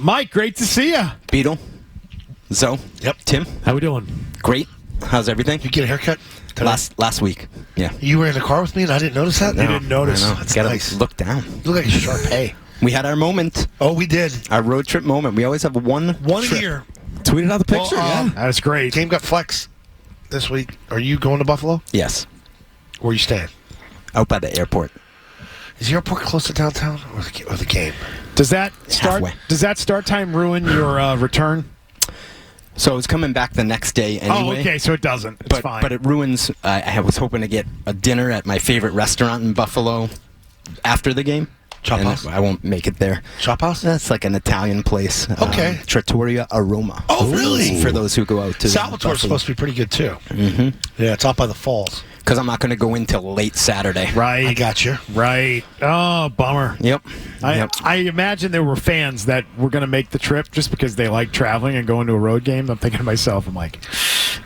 Mike, great to see you. Beetle. Zoe. Yep. Tim. How we doing? Great. How's everything? You get a haircut today? Last week. Yeah. You were in the car with me and I didn't notice that? You didn't notice. That's Gotta nice. look down. You look like a Sharpay. We had our moment. Oh, we did. Our road trip moment. We always have one trip. year. Tweeted out the picture, yeah. That was great. Team got flex this week. Are you going to Buffalo? Yes. Where are you staying? Out by the airport. Is the airport close to downtown or the game? Does that Halfway. start time ruin your return? So I was coming back the next day anyway. Oh, okay, so it doesn't. It's fine. But it ruins. I was hoping to get a dinner at my favorite restaurant in Buffalo after the game. Chop and House? I won't make it there. Shop House? That's like an Italian place. Okay. Trattoria Aroma. Oh, really? For those who go out to Salvatore's supposed to be pretty good, too. Mm-hmm. Yeah, it's out by the falls. Because I'm not going to go in till late Saturday. Right. I got you. Right. Oh, bummer. Yep. I imagine there were fans that were going to make the trip just because they like traveling and going to a road game. I'm thinking to myself, I'm like,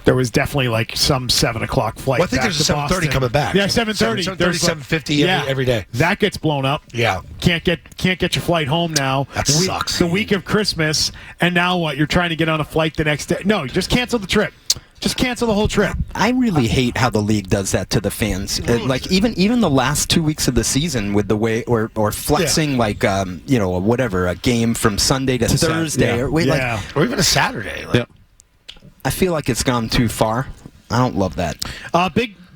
there was definitely like some 7 o'clock flight. Well, I think back there's to a 7:30 Boston. coming back. Yeah, 7:30. 7:50 every day. That gets blown up. Yeah. Can't get your flight home now. That sucks. The week of Christmas, and now what? You're trying to get on a flight the next day. No, just cancel the trip. Just cancel the whole trip. I really hate how the league does that to the fans. Like even the last 2 weeks of the season with the way or flexing a game from Sunday to Thursday or or even a Saturday. Yep. I feel like it's gone too far. I don't love that.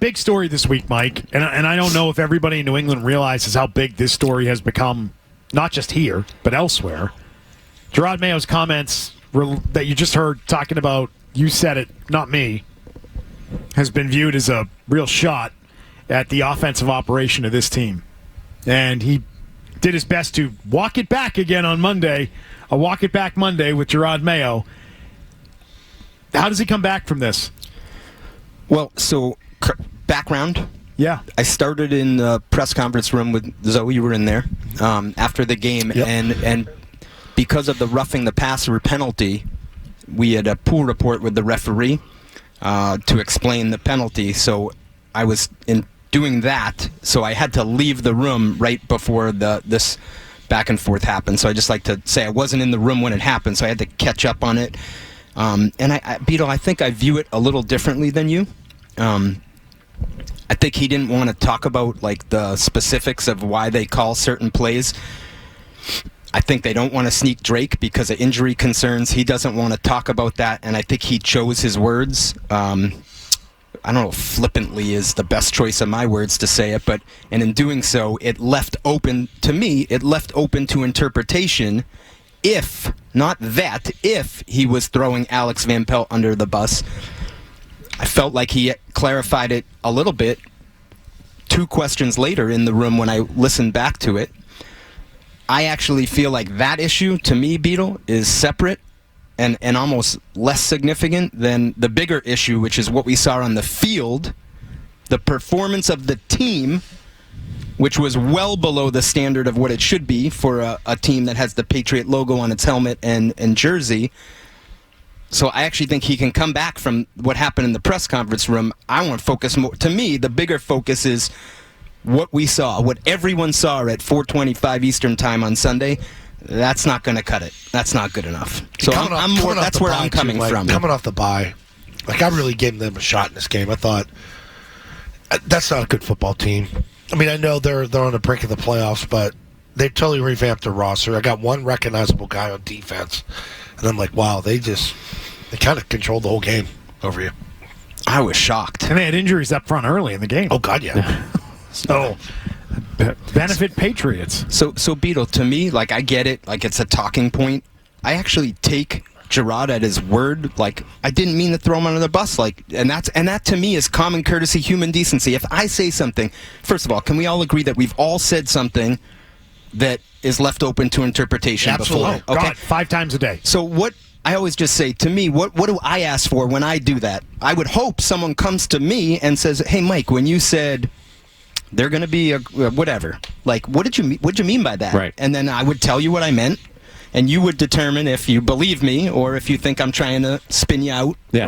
Big story this week, Mike, and I don't know if everybody in New England realizes how big this story has become, not just here but elsewhere. Gerard Mayo's comments that you just heard talking about. You said it, not me, has been viewed as a real shot at the offensive operation of this team. And he did his best to walk it back again on Monday, a Walk It Back Monday with Gerard Mayo. How does he come back from this? Well, so background. Yeah. I started in the press conference room with Zoe. You were in there after the game. Yep. And because of the roughing the passer penalty, we had a pool report with the referee to explain the penalty. So I was in doing that, so I had to leave the room right before this back and forth happened. So I just like to say I wasn't in the room when it happened, so I had to catch up on it. And Beetle, I think I view it a little differently than you. I think he didn't want to talk about like the specifics of why they call certain plays. I think they don't want to sneak Drake because of injury concerns. He doesn't want to talk about that, and I think he chose his words. I don't know if flippantly is the best choice of my words to say it, and in doing so, it left open to interpretation if he was throwing Alex Van Pelt under the bus. I felt like he clarified it a little bit 2 questions later in the room when I listened back to it. I actually feel like that issue, to me, Beetle, is separate and almost less significant than the bigger issue, which is what we saw on the field, the performance of the team, which was well below the standard of what it should be for a team that has the Patriot logo on its helmet and jersey. So I actually think he can come back from what happened in the press conference room. I want to focus more. To me, the bigger focus is what we saw, what everyone saw at 4:25 Eastern time on Sunday. That's not going to cut it. That's not good enough. So that's where I'm coming from. Coming off the bye, like I really gave them a shot in this game. I thought that's not a good football team. I mean, I know they're on the brink of the playoffs, but they totally revamped their roster. I got one recognizable guy on defense, and I'm like, wow, they kind of controlled the whole game over you. I was shocked. And they had injuries up front early in the game. Oh God, yeah. So benefit Patriots. So Beetle, to me, like I get it, like it's a talking point. I actually take Gerard at his word. Like I didn't mean to throw him under the bus. Like, and that to me is common courtesy, human decency. If I say something, first of all, can we all agree that we've all said something that is left open to interpretation Absolutely. before? Okay, God, 5 times a day. So what? I always just say, to me, what do I ask for when I do that? I would hope someone comes to me and says, "Hey, Mike, when you said they're going to be a whatever, like, what did you mean by that?" Right. And then I would tell you what I meant, and you would determine if you believe me or if you think I'm trying to spin you out. Yeah.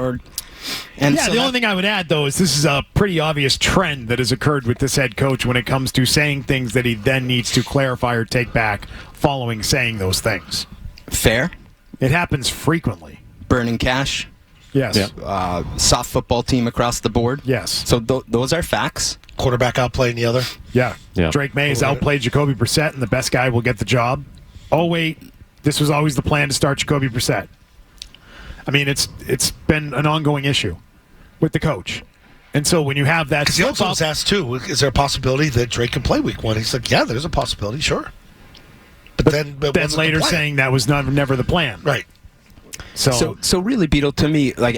The only thing I would add, though, is this is a pretty obvious trend that has occurred with this head coach when it comes to saying things that he then needs to clarify or take back following saying those things. Fair. It happens frequently. Burning cash. Yes. Yeah. Soft football team across the board. Yes. So those are facts. Quarterback outplaying the other. Yeah. Yeah. Drake May has outplayed Jacoby Brissett, and the best guy will get the job. Oh, wait. This was always the plan to start Jacoby Brissett. I mean, it's been an ongoing issue with the coach. And so when you have that Because he also was asked, too, is there a possibility that Drake can play week 1? He's like, yeah, there's a possibility, sure. But then later saying that was never the plan. Right. So really, Beetle, to me, like,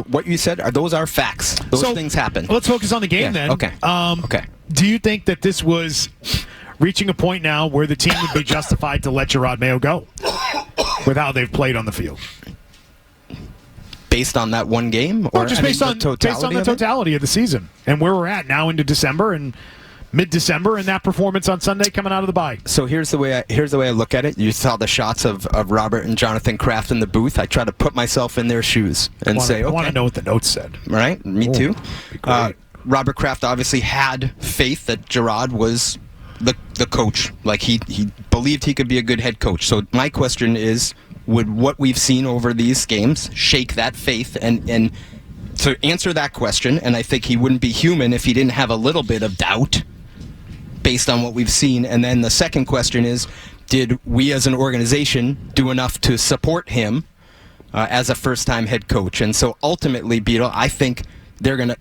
what you said, those are facts. Those things happen. Let's focus on the game then. Okay. Okay. Do you think that this was reaching a point now where the team would be justified to let Jerod Mayo go with how they've played on the field? Based on that one game, or just based on the totality of the season and where we're at now into December and mid-December and that performance on Sunday coming out of the bye? So here's the way I look at it. You saw the shots of Robert and Jonathan Kraft in the booth. I try to put myself in their shoes and say, okay. I want to know what the notes said. Right? Me too. Robert Kraft obviously had faith that Jerod was the coach. Like he believed he could be a good head coach. So my question is, would what we've seen over these games shake that faith? And to answer that question, and I think he wouldn't be human if he didn't have a little bit of doubt based on what we've seen. And then the second question is, did we as an organization do enough to support him as a first-time head coach? And so ultimately, Beetle, I think they're going to,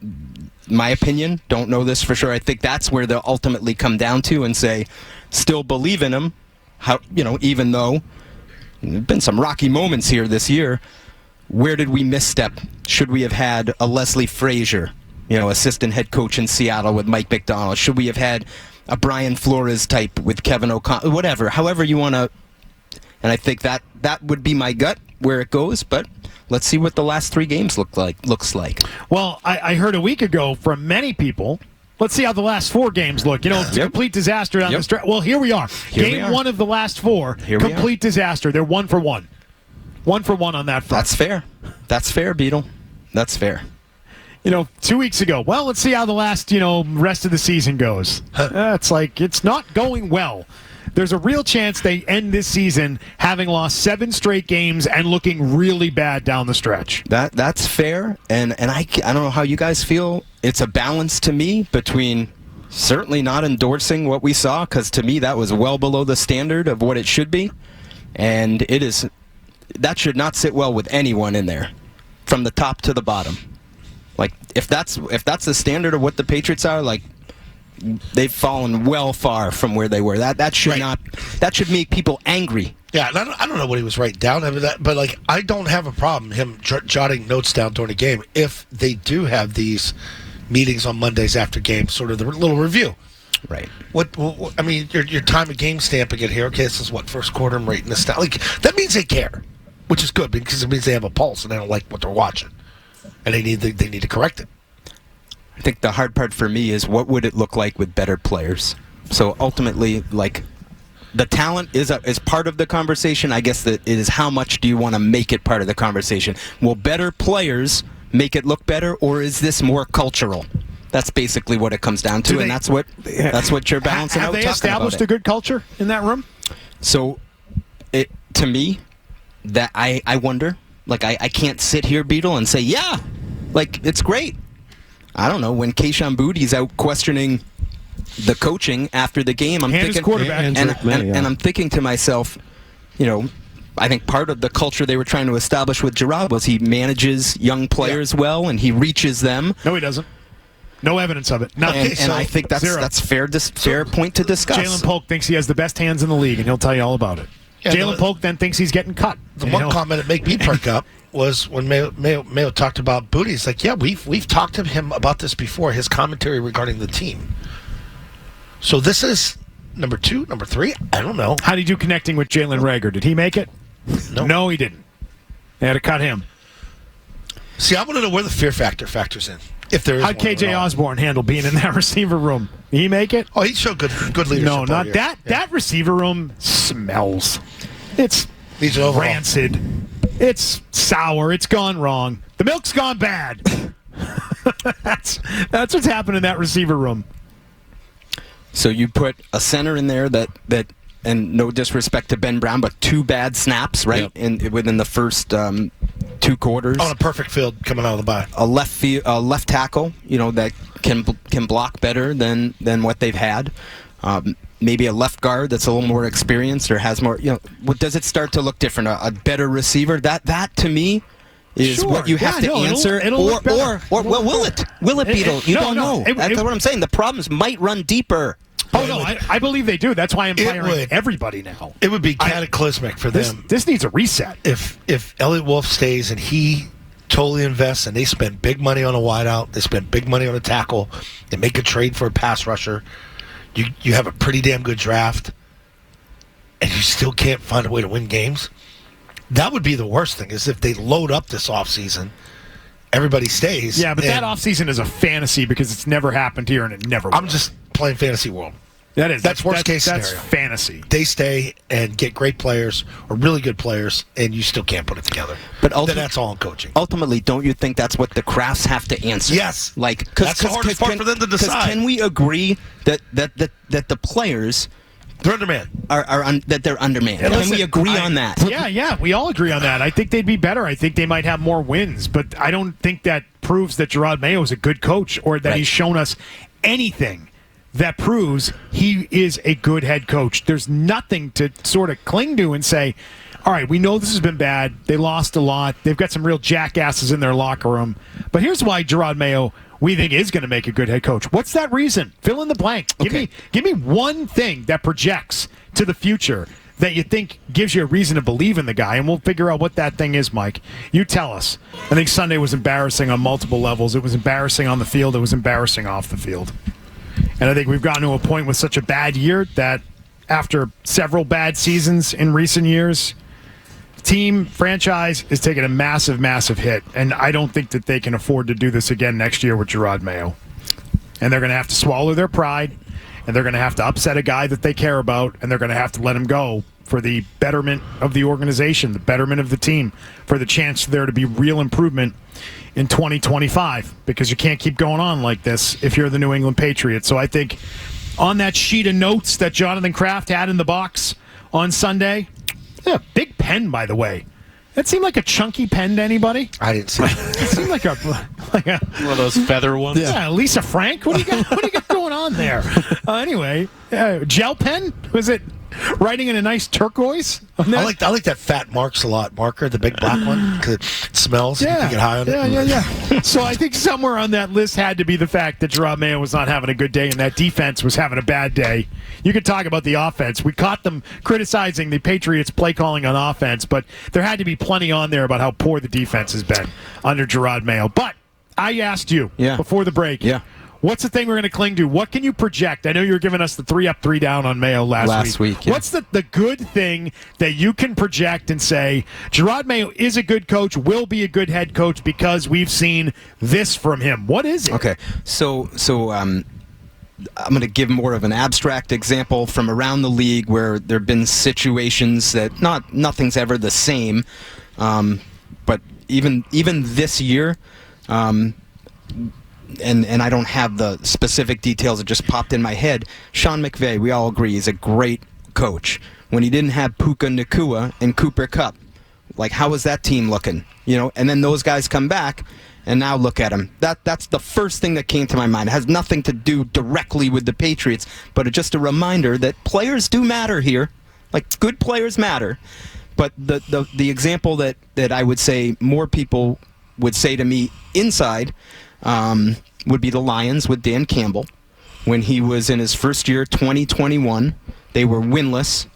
my opinion, don't know this for sure, I think that's where they'll ultimately come down to and say, still believe in him, even though there have been some rocky moments here this year. Where did we misstep? Should we have had a Leslie Frazier, assistant head coach in Seattle with Mike McDonald? Should we have had a Brian Flores type with Kevin O'Connell? Whatever, however you want to. And I think that would be my gut where it goes. But let's see what the last 3 games looks like. Well, I heard a week ago from many people. Let's see how the last 4 games look. It's a complete disaster down the stretch. Well, here we are. Game 1 of the last 4, complete disaster. They're 1 for 1. 1 for 1 on that front. That's fair. That's fair, Beetle. That's fair. 2 weeks ago, well, let's see how the last, rest of the season goes. It's like, it's not going well. There's a real chance they end this season having lost 7 straight games and looking really bad down the stretch. That's fair, and I don't know how you guys feel. It's a balance to me between certainly not endorsing what we saw, because to me that was well below the standard of what it should be, and that should not sit well with anyone in there, from the top to the bottom. Like if that's the standard of what the Patriots are, like, they've fallen well far from where they were. That should not. That should make people angry. Yeah, and I don't know what he was writing down, but I don't have a problem him jotting notes down during the game if they do have these meetings on Mondays after games, sort of the little review. Right. What I mean, your time of game stamping it here. Okay, this is first quarter. I'm rating this down. Like that means they care, which is good because it means they have a pulse and they don't like what they're watching, and they need to correct it. I think the hard part for me is what would it look like with better players. So ultimately, like, the talent is part of the conversation. I guess that it is how much do you want to make it part of the conversation. Will better players make it look better, or is this more cultural? That's basically what it comes down to, and that's what you're balancing out. Have they established a good culture in that room? So, to me, that I wonder. Like, I can't sit here, Beetle, and say, yeah, like, it's great. I don't know, when Keishawn Bootie's out questioning the coaching after the game, I'm thinking, and I'm thinking to myself, I think part of the culture they were trying to establish with Jerod was he manages young players well and he reaches them. No, he doesn't. No evidence of it. And I think that's fair point to discuss. Jalen Polk thinks he has the best hands in the league, and he'll tell you all about it. Yeah, Jalen Polk then thinks he's getting cut. The one comment that made me perk up was when Mayo talked about Booty. He's like, yeah, we've talked to him about this before, his commentary regarding the team. So this is number 2, number 3? I don't know. How did you connecting with Jalen Reagor? Did he make it? No, he didn't. They had to cut him. See, I want to know where the fear factors in. If there is How'd KJ Osborne handle being in that receiver room? Did he make it? Oh, he showed good leadership. No, not that. Yeah. That receiver room smells. It's rancid. It's sour. It's gone wrong. The milk's gone bad. That's what's happened in that receiver room. So you put a center in there that and no disrespect to Ben Brown, but 2 bad snaps, right, within the first 2 quarters. On a perfect field coming out of the bye. A left tackle, that can block better than what they've had. Maybe a left guard that's a little more experienced or has more. Does it start to look different? A better receiver? That to me is what you have to answer. It'll look better. Or will it? Will it, Beetle? You don't know. That's what I'm saying. The problems might run deeper. Oh, no, I believe they do. That's why I'm firing everybody now. It would be cataclysmic for them. This needs a reset. If Elliott Wolf stays and he totally invests and they spend big money on a wideout, they spend big money on a tackle, they make a trade for a pass rusher, you have a pretty damn good draft, and you still can't find a way to win games. That would be the worst thing, is if they load up this offseason, everybody stays. Yeah, but that offseason is a fantasy because it's never happened here and it never will. I'm just playing fantasy world. That's worst case scenario. That's fantasy. They stay and get great players or really good players, and you still can't put it together. But then that's all in coaching. Ultimately, don't you think that's what the Crafts have to answer? Yes. That's the hardest part for them to decide. Can we agree that the players they're undermanned? That they're undermanned? Can we agree on that? Yeah, we all agree on that. I think they'd be better. I think they might have more wins, but I don't think that proves that Gerard Mayo is a good coach or that he's shown us anything that proves he is a good head coach. There's nothing to sort of cling to and say, all right, we know this has been bad. They lost a lot. They've got some real jackasses in their locker room. But here's why Gerard Mayo, we think, is going to make a good head coach. What's that reason? Fill in the blank. Give me one thing that projects to the future that you think gives you a reason to believe in the guy, and we'll figure out what that thing is, Mike. You tell us. I think Sunday was embarrassing on multiple levels. It was embarrassing on the field. It was embarrassing off the field. And I think we've gotten to a point with such a bad year that after several bad seasons in recent years, team, franchise is taking a massive, massive hit. And I don't think that they can afford to do this again next year with Gerard Mayo. And they're going to have to swallow their pride, and they're going to have to upset a guy that they care about, and they're going to have to let him go for the betterment of the organization, the betterment of the team, for the chance for there to be real improvement in 2025, because you can't keep going on like this if you're the New England Patriots. So I think on that sheet of notes that Jonathan Kraft had in the box on Sunday, big pen, by the way. That seemed like a chunky pen to anybody? I didn't see it. It seemed like a one of those feather ones. Yeah, Lisa Frank. What do you got going on there? Anyway, gel pen? Was it writing in a nice turquoise? I like that fat Marks a lot marker, the big black one, because it smells. You can get high on it. Yeah. So I think somewhere on that list had to be the fact that Gerard Mayo was not having a good day and that defense was having a bad day. You could talk about the offense. We caught them criticizing the Patriots' play calling on offense, but there had to be plenty on there about how poor the defense has been under Gerard Mayo. But I asked you before the break. Yeah. What's the thing we're going to cling to? What can you project? I know you were giving us the 3 up, 3 down on Mayo last week. Yeah. What's the good thing that you can project and say, Gerard Mayo is a good coach, will be a good head coach because we've seen this from him? What is it? Okay, so I'm going to give more of an abstract example from around the league where there have been situations that nothing's ever the same, but even this year, and I don't have the specific details. It just popped in my head. Sean McVay, we all agree, is a great coach. When he didn't have Puka Nacua and Cooper Kupp, how was that team looking? And then those guys come back, and now look at him. That's the first thing that came to my mind. It has nothing to do directly with the Patriots, but it's just a reminder that players do matter here. Good players matter. But the example that I would say more people would say to me inside would be the Lions with Dan Campbell. When he was in his first year, 2021, they were winless,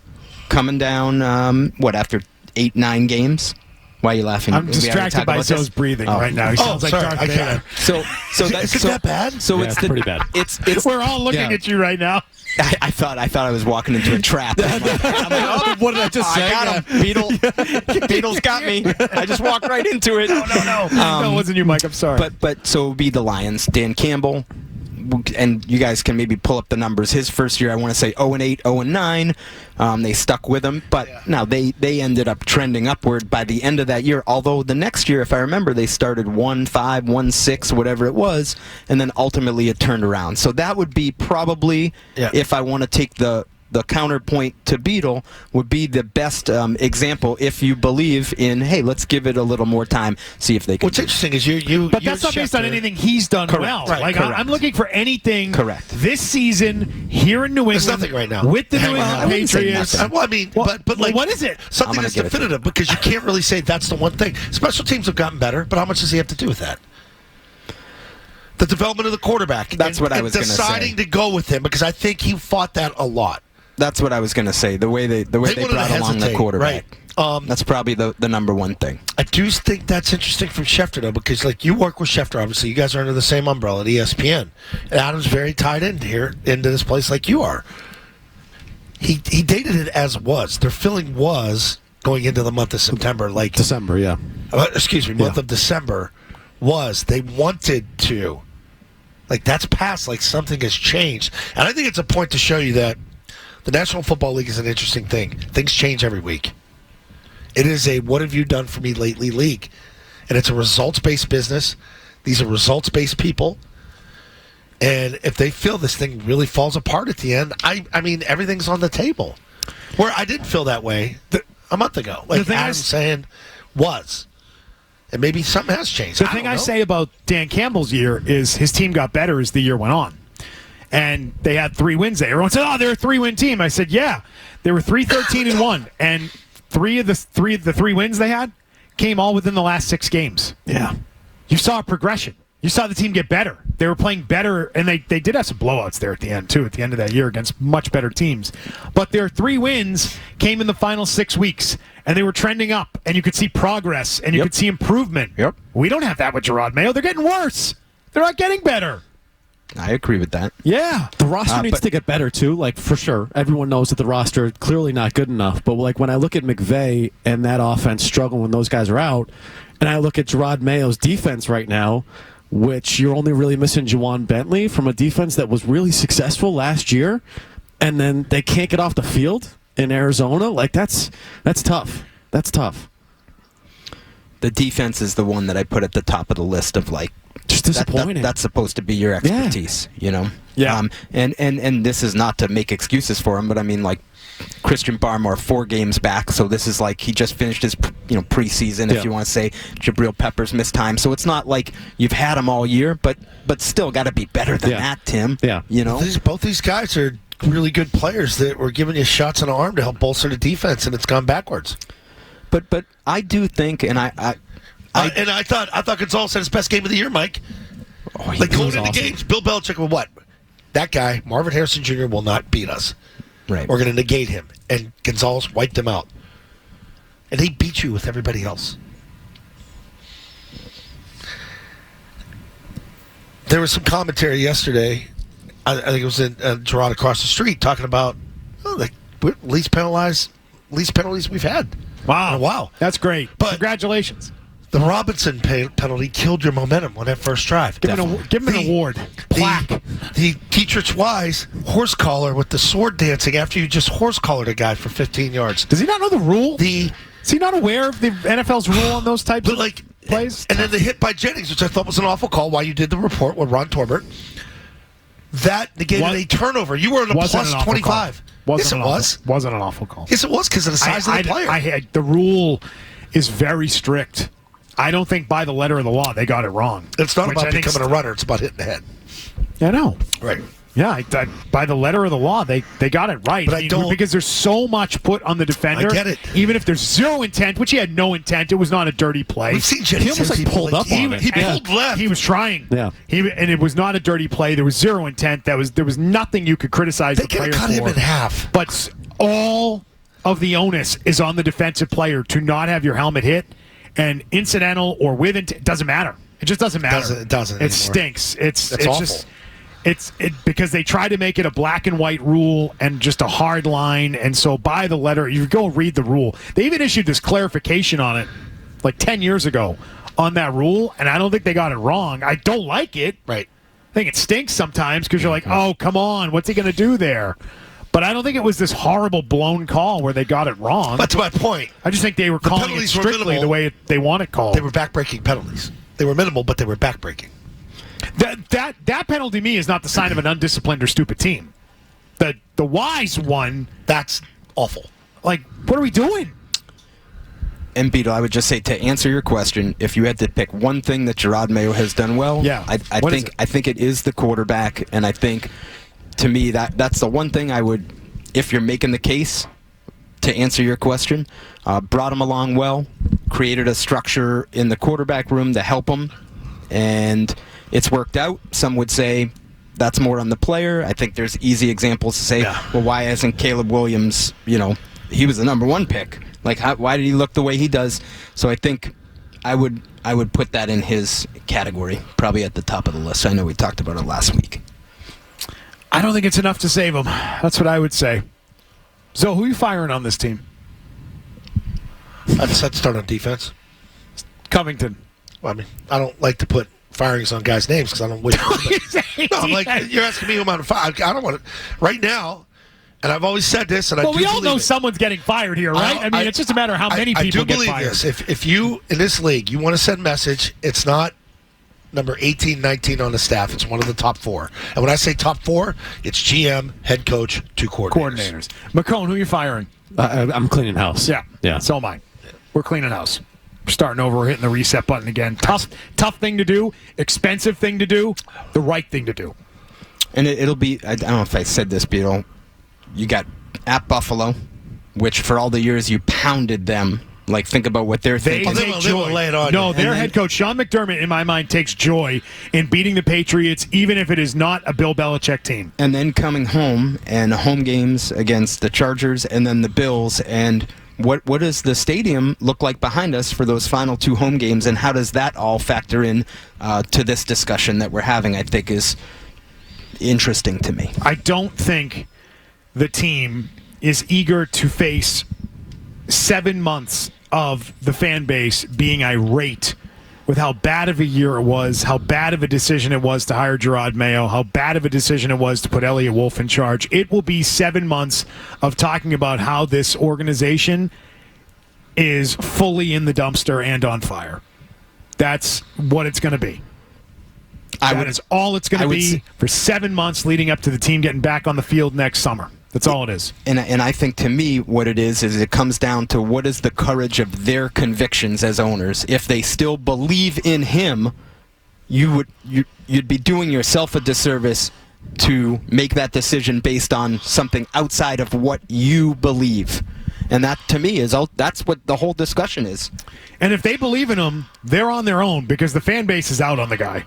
coming down, after 8-9 games? Why are you laughing? I'm distracted by Zoe's breathing right now. He sounds like Darth Vader. Is it that bad? It's pretty bad. It's we're all looking at you right now. I thought I was walking into a trap. I'm like, what did I just say? I got him. Beatles got me. I just walked right into it. No. No, it wasn't you, Mike. I'm sorry. But so it would be the Lions. Dan Campbell, and you guys can maybe pull up the numbers. His first year, I want to say 0-8, 0-9. They stuck with him, but now they ended up trending upward by the end of that year. Although the next year, if I remember, they started 1-5, 1-6, whatever it was, and then ultimately it turned around. So that would be probably, if I want to take the the counterpoint to Beadle would be the best example if you believe in, hey, let's give it a little more time, see if they can. What's interesting is you. But that's not based on anything he's done well. Right, like correct. I'm looking for anything Correct. this season here in New England. There's nothing right now with the Hang New on. England I wouldn't say Patriots. nothing. Well, I mean, but like, what is it? Something I'm that's gonna give it to definitive because you can't really say that's the one thing. Special teams have gotten better, but how much does he have to do with that? The development of the quarterback. That's what I was gonna say. Deciding to go with him because I think he fought that a lot. That's what I was going to say. The way they brought along the quarterback. Right. That's probably the number one thing. I do think that's interesting from Schefter, though, because like you work with Schefter, obviously. You guys are under the same umbrella at ESPN. And Adam's very tied in here into this place like you are. He dated it as was. Their feeling was going into the month of September, like December, yeah. month of December was they wanted to. Like that's past, like something has changed. And I think it's a point to show you that the National Football League is an interesting thing. Things change every week. It is a what have you done for me lately league. And it's a results-based business. These are results-based people. And if they feel this thing really falls apart at the end, I mean, everything's on the table. Where I didn't feel that way a month ago. Like Adam's saying was. And maybe something has changed. The thing I say about Dan Campbell's year is his team got better as the year went on. And they had 3 wins there. Everyone said, they're a 3-win team. I said, yeah. They were 3-13-1. And three of the three wins they had came all within the last 6 games. Yeah. You saw a progression. You saw the team get better. They were playing better, and they did have some blowouts there at the end, too, at the end of that year against much better teams. But their 3 wins came in the final 6 weeks, and they were trending up, and you could see progress, and you could see improvement. Yep. We don't have that with Gerard Mayo. They're getting worse. They're not getting better. I agree with that. Yeah. The roster needs to get better, too, like, for sure. Everyone knows that the roster is clearly not good enough. But, like, when I look at McVay and that offense struggling when those guys are out, and I look at Gerard Mayo's defense right now, which you're only really missing Juwan Bentley from a defense that was really successful last year, and then they can't get off the field in Arizona. Like, that's tough. That's tough. The defense is the one that I put at the top of the list of, like, just disappointing. That's supposed to be your expertise, you know? Yeah. And this is not to make excuses for him, but I mean, like, Christian Barmore 4 games back, so this is like he just finished his preseason, if you want to say. Jabril Peppers missed time, so it's not like you've had him all year, but still got to be better than that, Tim. Yeah. You know? Both these guys are really good players that were giving you shots in the arm to help bolster the defense, and it's gone backwards. But I do think, and I thought Gonzalez had his best game of the year, Mike. Like going into games, Bill Belichick with what? That guy, Marvin Harrison Jr., will not beat us. Right. We're going to negate him. And Gonzalez wiped him out. And he beat you with everybody else. There was some commentary yesterday. I think it was in Gerard across the street talking about least penalties we've had. Wow. Wow. That's great. But congratulations. The Robinson penalty killed your momentum on that first drive. Give him an award. Plaque. The Dietrich Wise horse collar with the sword dancing after you just horse collared a guy for 15 yards. Does he not know the rule? Is he not aware of the NFL's rule on those types of plays? And then the hit by Jennings, which I thought was an awful call while you did the report with Ron Torbert. That negated a turnover. You were in a plus 25. Yes, it was. Wasn't an awful call. Yes, it was because of the size of the player. The rule is very strict. I don't think by the letter of the law they got it wrong. It's not about becoming a runner. It's about hitting the head. I know. Right. Yeah, by the letter of the law, they got it right. But I don't, because there's so much put on the defender. I get it. Even if there's 0 intent, which he had no intent, it was not a dirty play. We've seen Jennings. He almost pulled up on it. He pulled left. He was trying. Yeah. And it was not a dirty play. There was 0 intent. There was nothing you could criticize the player for. They could have cut him in half. But all of the onus is on the defensive player to not have your helmet hit. And incidental or with intent, doesn't matter. It just doesn't matter. It doesn't It anymore. stinks. It's awful. just because they try to make it a black and white rule and just a hard line. And so by the letter, you go read the rule. They even issued this clarification on it like 10 years ago on that rule, and I don't think they got it wrong. I don't like it. Right. I think it stinks sometimes because you're like, oh, come on, what's he going to do there? But I don't think it was this horrible blown call where they got it wrong. But to my point, I just think they were calling it strictly the way they want it called. They were backbreaking penalties. They were minimal, but they were backbreaking. That penalty to me is not the sign of an undisciplined or stupid team. the wise one. That's awful. Like, what are we doing? And Beetle, I would just say, to answer your question, if you had to pick one thing that Gerard Mayo has done well, Yeah. I think it is the quarterback, and I think, to me, that's the one thing I would, if you're making the case to answer your question, brought him along well, created a structure in the quarterback room to help him, and it's worked out. Some would say that's more on the player. I think there's easy examples to say, well, why hasn't Caleb Williams, he was the number one pick. Like, why did he look the way he does? So I think I would put that in his category, probably at the top of the list. I know we talked about it last week. I don't think it's enough to save him. That's what I would say. So, who are you firing on this team? I'd start on defense. Covington. Well, I mean, I don't like to put firings on guys' names because I don't wish. I'm like, you're asking me who I'm going to fire. I don't want to. Right now, and I've always said this, and I do we all know it. Someone's getting fired here, right? I mean, it's just a matter of how many people get fired. I do believe this. If you, in this league, you want to send a message, it's not number 18, 19 on the staff. It's one of the top 4. And when I say top 4, it's GM, head coach, 2 coordinators. McCone, who are you firing? I'm cleaning house. Yeah. So am I. We're cleaning house. We're starting over. We're hitting the reset button again. Tough thing to do. Expensive thing to do. The right thing to do. And it'll be, I don't know if I said this, Beetle, you got at Buffalo, which for all the years you pounded them. Like, think about what they're thinking. They will lay it on you. Their head coach, Sean McDermott, in my mind, takes joy in beating the Patriots, even if it is not a Bill Belichick team. And then coming home and home games against the Chargers and then the Bills. And what does the stadium look like behind us for those final 2 home games? And how does that all factor in to this discussion that we're having, I think, is interesting to me. I don't think the team is eager to face 7 months of the fan base being irate with how bad of a year it was, how bad of a decision it was to hire Gerard Mayo, how bad of a decision it was to put Elliot Wolf in charge. It will be 7 months of talking about how this organization is fully in the dumpster and on fire. That's what it's going to be. That is all it's going to be for 7 months leading up to the team getting back on the field next summer. That's all it is. And I think, to me, what it is it comes down to what is the courage of their convictions as owners. If they still believe in him, you'd be doing yourself a disservice to make that decision based on something outside of what you believe. And that, to me, that's what the whole discussion is. And if they believe in him, they're on their own because the fan base is out on the guy.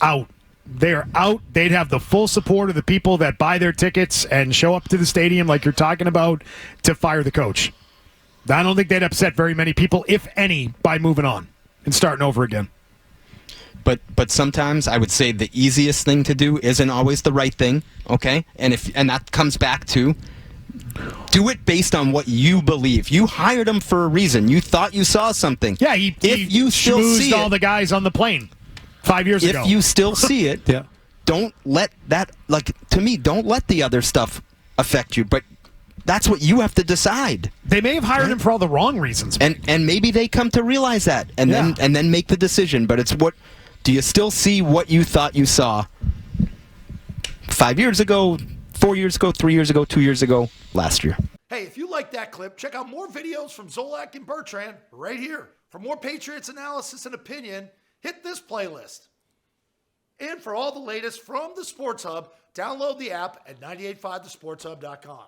Out. They're out. They'd have the full support of the people that buy their tickets and show up to the stadium like you're talking about to fire the coach. I don't think they'd upset very many people, if any, by moving on and starting over again. But sometimes I would say the easiest thing to do isn't always the right thing, okay? And that comes back to do it based on what you believe. You hired him for a reason. You thought you saw something. Yeah, he schmoozed all the guys on the plane 5 years ago. If you still see it, yeah. Don't let that, to me, don't let the other stuff affect you. But that's what you have to decide. They may have hired him for all the wrong reasons. And maybe they come to realize that and then make the decision. But it's what, do you still see what you thought you saw 5 years ago, 4 years ago, 3 years ago, 2 years ago, last year? Hey, if you like that clip, check out more videos from Zolak and Bertrand right here. For more Patriots analysis and opinion, hit this playlist. And for all the latest from the Sports Hub, download the app at 985thesportshub.com.